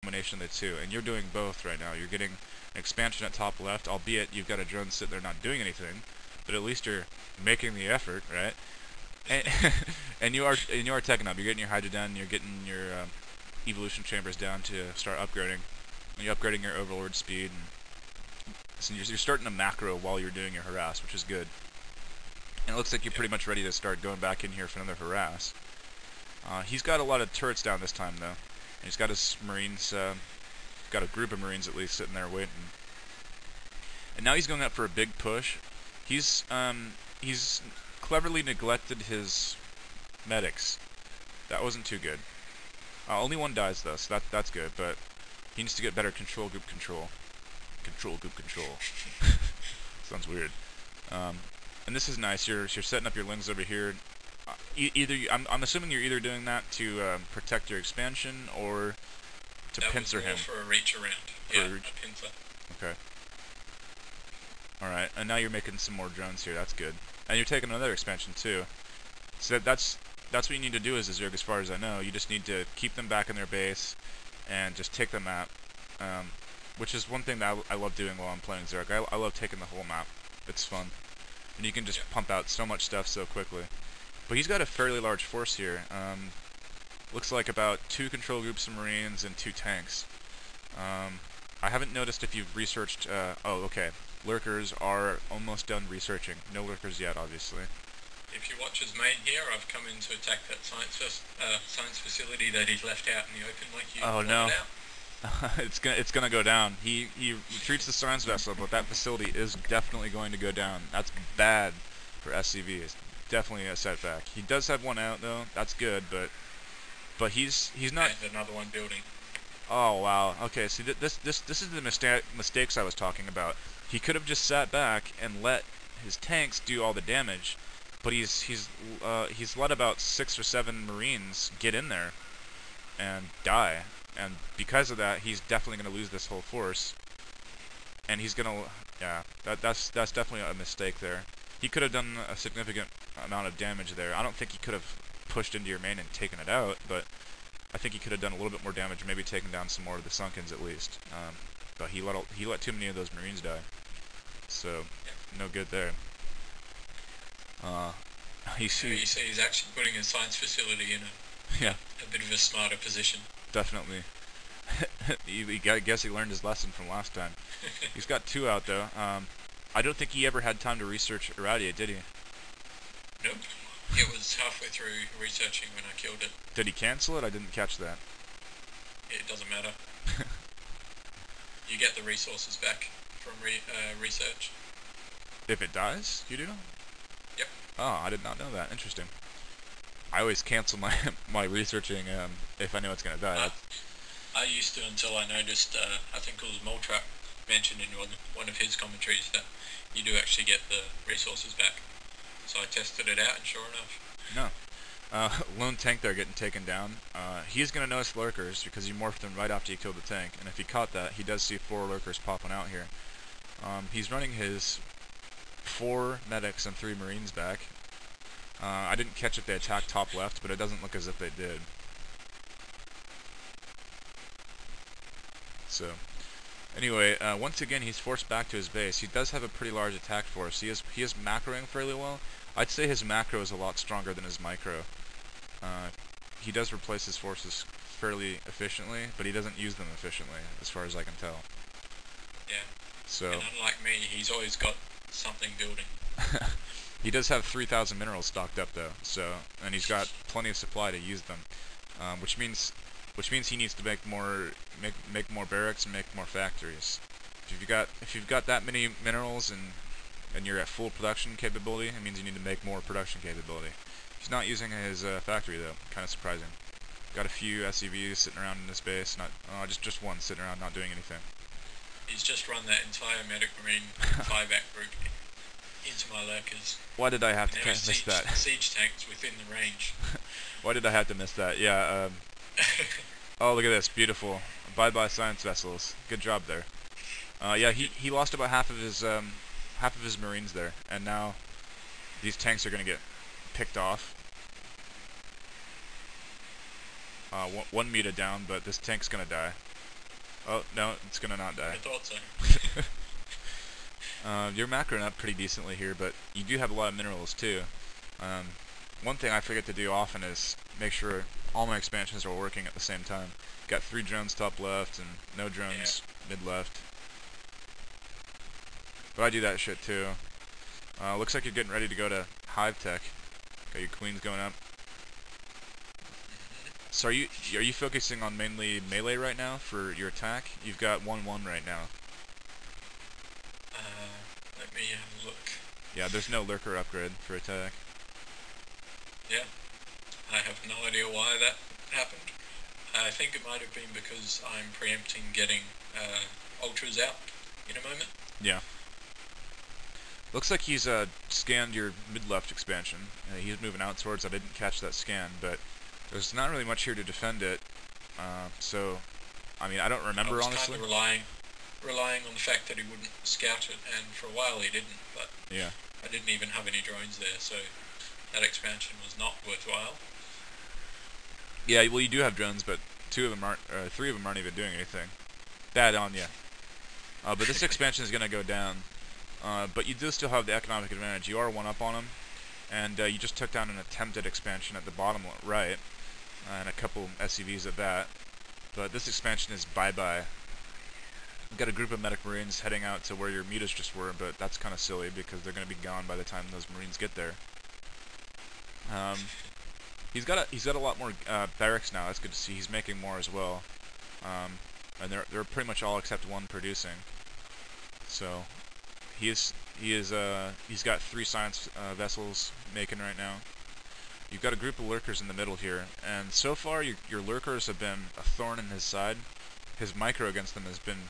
combination of the two, and you're doing both right now. You're getting an expansion at top left, albeit you've got a drone sitting there not doing anything, but at least you're making the effort, right? And, and you are teching up. You're getting your Hydra done. You're getting your evolution chambers down to start upgrading. And you're upgrading your overlord speed. And so you're starting to macro while you're doing your harass, which is good. And it looks like you're pretty much ready to start going back in here for another harass. He's got a lot of turrets down this time, though. And he's got his marines, got a group of marines at least sitting there waiting. And now he's going up for a big push. He's cleverly neglected his medics. That wasn't too good. Only one dies though, so that's good. But he needs to get better control group control. Control group control. Sounds weird. And this is nice. You're setting up your lings over here. I'm assuming you're either doing that to protect your expansion or to pincer him. For a reach around. Yeah, a pincer. Okay. Alright, and now you're making some more drones here, that's good. And you're taking another expansion too. So that's what you need to do as a Zerg as far as I know. You just need to keep them back in their base and just take the map. Which is one thing that I love doing while I'm playing Zerg. I love taking the whole map. It's fun. And you can just pump out so much stuff so quickly. But he's got a fairly large force here. Looks like about 2 control groups of marines and 2 tanks. I haven't noticed if you've researched... oh, okay. Lurkers are almost done researching. No lurkers yet, obviously. If you watch his main here, I've come in to attack that science facility that he's left out in the open like you pointed out. It's gonna go down. He retreats the science vessel, but that facility is definitely going to go down. That's bad for SCVz. Definitely a setback. He does have one out though. That's good, but he's not. And another one building. Oh wow. Okay. See, this is the mistakes I was talking about. He could have just sat back and let his tanks do all the damage, but he's let about 6 or 7 marines get in there and die, and because of that, he's definitely going to lose this whole force. And he's gonna, yeah, that's definitely a mistake there. He could have done a significant amount of damage there. I don't think he could have pushed into your main and taken it out, but I think he could have done a little bit more damage, maybe taken down some more of the Sunkens at least. But he let too many of those marines die. So, no good there. He's actually putting a science facility in a bit of a smarter position. Definitely. I guess he learned his lesson from last time. He's got 2 out though. I don't think he ever had time to research Irradiate, did he? Nope. It was halfway through researching when I killed it. Did he cancel it? I didn't catch that. It doesn't matter. You get the resources back from research. If it dies, you do? Yep. Oh, I did not know that. Interesting. I always cancel my researching if I know it's gonna die. I used to until I noticed. I think it was Moltrap mentioned in one of his commentaries that you do actually get the resources back. So I tested it out, and sure enough. No. Lone tank there getting taken down. He's gonna notice lurkers because you morphed them right after you killed the tank, and if he caught that, he does see 4 lurkers popping out here. He's running his 4 medics and 3 marines back. I didn't catch if they attacked top left, but it doesn't look as if they did. So, anyway, once again, he's forced back to his base. He does have a pretty large attack force. He is macroing fairly well. I'd say his macro is a lot stronger than his micro. He does replace his forces fairly efficiently, but he doesn't use them efficiently, as far as I can tell. Yeah. So. And unlike me, he's always got something building. He does have 3,000 minerals stocked up though, and he's got plenty of supply to use them, which means he needs to make more barracks and make more factories. If you've got that many minerals and you're at full production capability, it means you need to make more production capability. He's not using his factory though, kind of surprising. Got a few SCVs sitting around in this base, just one sitting around not doing anything. He's just run that entire medic marine buyback group into my lurkers. Why did I have to miss that? Siege tanks within the range. Why did I have to miss that? Yeah. Oh, look at this, beautiful. Bye-bye science vessels. Good job there. Yeah, he lost about half of his marines there, and now these tanks are gonna get picked off. One meta down, but this tank's gonna die. Oh, no, it's gonna not die. I thought so. You're macroing up pretty decently here, but you do have a lot of minerals too. Um, one thing I forget to do often is make sure all my expansions are working at the same time. Got 3 drones top left and no drones mid left. But I do that shit too. Looks like you're getting ready to go to Hive Tech. Got your queens going up. So are you focusing on mainly melee right now for your attack? You've got 1-1 right now. Let me have a look. Yeah, there's no lurker upgrade for attack. Yeah, I have no idea why that happened. I think it might have been because I'm preempting getting ultras out in a moment. Yeah. Looks like he's scanned your mid-left expansion. He's moving out towards. I didn't catch that scan, but there's not really much here to defend it. So, I mean, I don't remember honestly. I was kind of relying on the fact that he wouldn't scout it, and for a while he didn't. But yeah, I didn't even have any drones there, so that expansion was not worthwhile. Yeah, well, you do have drones, but 3 of them aren't even doing anything. Bad on ya. But this expansion is gonna go down. But you do still have the economic advantage. You are 1 up on him, and you just took down an attempted expansion at the bottom right, and a couple SCVz at that. But this expansion is bye-bye. We've got a group of medic marines heading out to where your mutas just were, but that's kind of silly because they're going to be gone by the time those marines get there. He's got a lot more barracks now. That's good to see. He's making more as well, and they're pretty much all except 1 producing. So he's got 3 science vessels making right now. You've got a group of lurkers in the middle here, and so far your lurkers have been a thorn in his side. His micro against them has been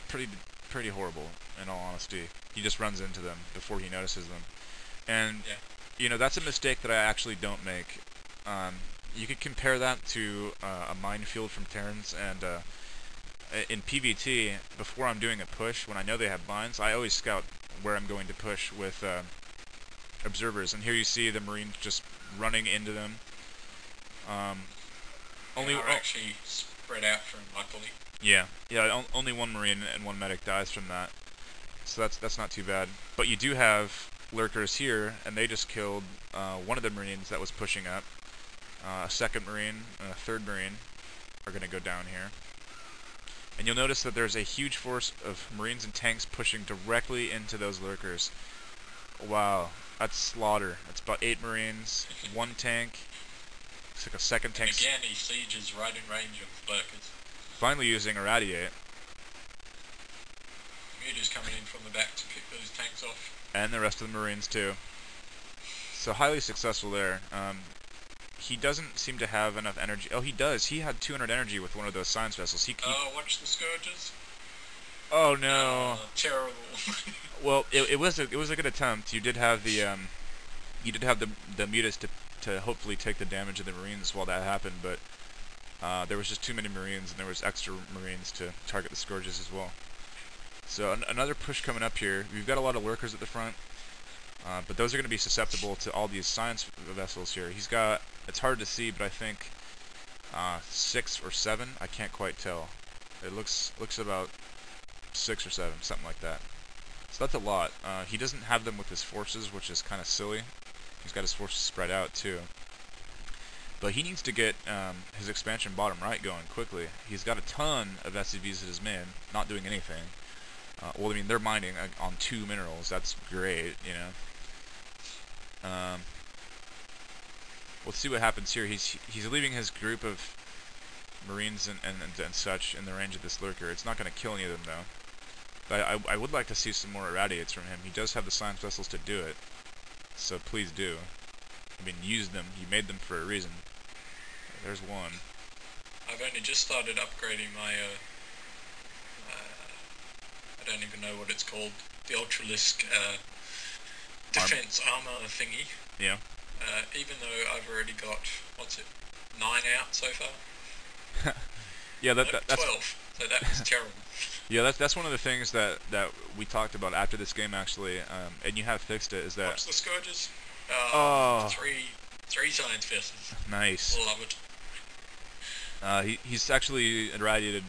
pretty horrible, in all honesty. He just runs into them before he notices them, and you know, that's a mistake that I actually don't make. You could compare that to a minefield from Terrans, and in PvT, before I'm doing a push, when I know they have mines, I always scout where I'm going to push with observers, and here you see the marines just running into them. Only actually spread out from luckily. Yeah, only 1 marine and 1 medic dies from that, so that's not too bad. But you do have lurkers here, and they just killed 1 of the marines that was pushing up. A 2nd marine and a 3rd marine are going to go down here. And you'll notice that there's a huge force of marines and tanks pushing directly into those lurkers. Wow, that's slaughter. That's about 8 marines, 1 tank. Looks like a 2nd tank. And again, he sieges right in range of lurkers. Finally using Irradiate. Mutas coming in from the back to pick those tanks off. And the rest of the marines too. So highly successful there. He doesn't seem to have enough energy. Oh, he does. He had 200 energy with 1 of those science vessels. Oh, watch the scourges. Oh no! Terrible. Well, it was a good attempt. You did have the the mutas to hopefully take the damage of the marines while that happened, but there was just too many marines, and there was extra marines to target the scourges as well. So another push coming up here. We've got a lot of lurkers at the front, but those are going to be susceptible to all these science vessels here. He's got, it's hard to see, but I think 6 or 7. I can't quite tell. It looks about 6 or 7, something like that. So that's a lot. He doesn't have them with his forces, which is kind of silly. He's got his forces spread out too. But he needs to get his expansion bottom right going quickly. He's got a ton of SCVz at his main, not doing anything. Well, I mean, they're mining on 2 minerals. That's great, you know. Let's see what happens here. He's leaving his group of marines and such in the range of this lurker. It's not going to kill any of them, though. But I would like to see some more irradiates from him. He does have the science vessels to do it, so please do. I mean, use them. You made them for a reason. There's 1. I've only just started upgrading my, I don't even know what it's called, the Ultralisk defense armor thingy. Yeah. Even though I've already got, 9 out so far? Yeah, that's 12, so that was terrible. Yeah, that's one of the things that we talked about after this game, actually, and you have fixed it, is that... Watch the scourges. Oh. Three science vessels. Nice. Love it. He's actually irradiated